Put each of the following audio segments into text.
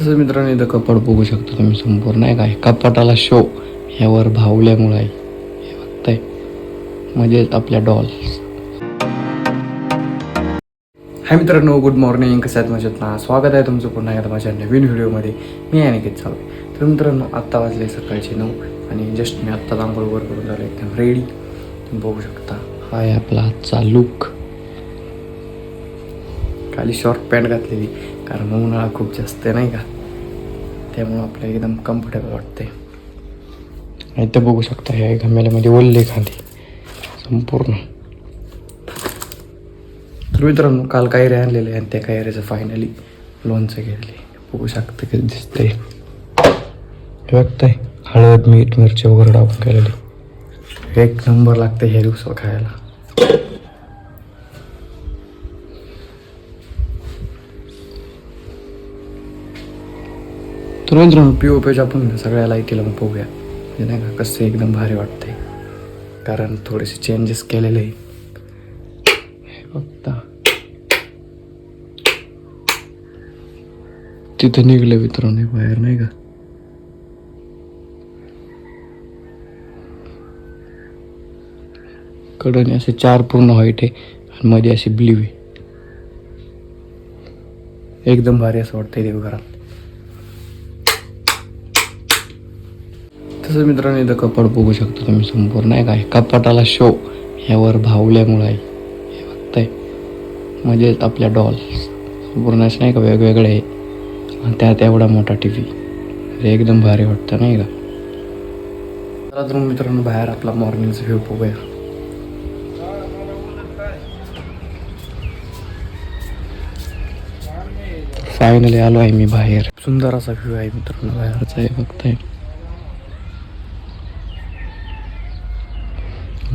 तसं मित्रांनो इथं कपाट बघू शकता तुम्ही संपूर्ण नाही काय कपाटाला शो ह्यावर भावल्यामुळे आहे हे बघताय म्हणजे आपल्या डॉल्स. हाय मित्रांनो, गुड मॉर्निंग. कसं आहेत मजेत ना? स्वागत आहे तुमचं पुन्हा एकदा माझ्या नवीन व्हिडिओमध्ये. मी अनिकेत चालू आहे. तर मित्रांनो आत्ता वाजले सकाळचे 9 आणि जस्ट मी आत्ता आंघोळ करून झालं एकदम रेडी. तुम्ही बघू शकता हा आहे आपला आजचा लुक. खाली शॉर्ट पॅन्ट घातलेली कारण उन्हाळा खूप जास्त आहे नाही का, त्यामुळं आपल्याला एकदम कम्फर्टेबल वाटते. आणि ते बघू शकता ह्या घमेल्यामध्ये ओल्ले खांदे संपूर्ण. तर मित्रांनो काल कैरी आणलेले आहे आणि त्या कैऱ्याचं फायनली लोणचं घेतले. बघू शकता किती दिसतंय हे बघताय. हळद मीठ मिरची वगैरे टाकून केलेली एक नंबर लागतं ह्या दिवसात खायला. तर मित्रांनो POP आपण सगळ्या लाईटीला मग बघूया म्हणजे नाही का कसं एकदम भारी वाटतंय कारण थोडेसे चेंजेस केलेले आहे. हे बघता तिथं निघलं मित्रांनो बाहेर नाही का. कडने असे 4 पूर्ण व्हाईट आहे आणि मध्ये अशी ब्ल्यू आहे. एकदम भारी असं वाटतंय देवघरात. तसं मित्रांनो इथं कपाट बघू शकता तुम्ही संपूर्ण नाही काय कपाटाला शो ह्यावर भावल्यामुळे आहे हे बघताय म्हणजे आपल्या डॉल्स संपूर्ण असे नाही का वेगवेगळे आहे आणि त्यात एवढा मोठा TV एकदम भारी वाटतं नाही का. चला तर मित्रांनो बाहेर आपला मॉर्निंगचा व्ह्यू बघूया. फायनली आलो आहे मी बाहेर. सुंदर असा व्ह्यू आहे मित्रांनो बाहेरचा आहे बघताय.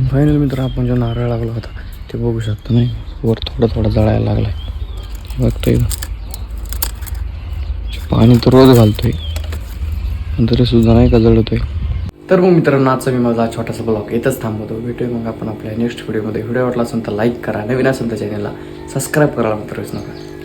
फायनल मित्र आपण जो नारळ लागला होता ते बघू शकतो नाही वर थोडा जळायला लागलाय बघतोय. पाणी तर रोज घालतोय तरी सुद्धा नाही का जळतोय. तर मग मित्रांनो आजचा मी माझा छोटासा ब्लॉग इथंच थांबवतो. भेटूया मग आपण आपल्या नेक्स्ट व्हिडिओमध्ये. व्हिडिओ वाटला असेल तर लाईक करा, नवीन असेल तर चॅनलला सबस्क्राईब करायला मात्र विसरू नका.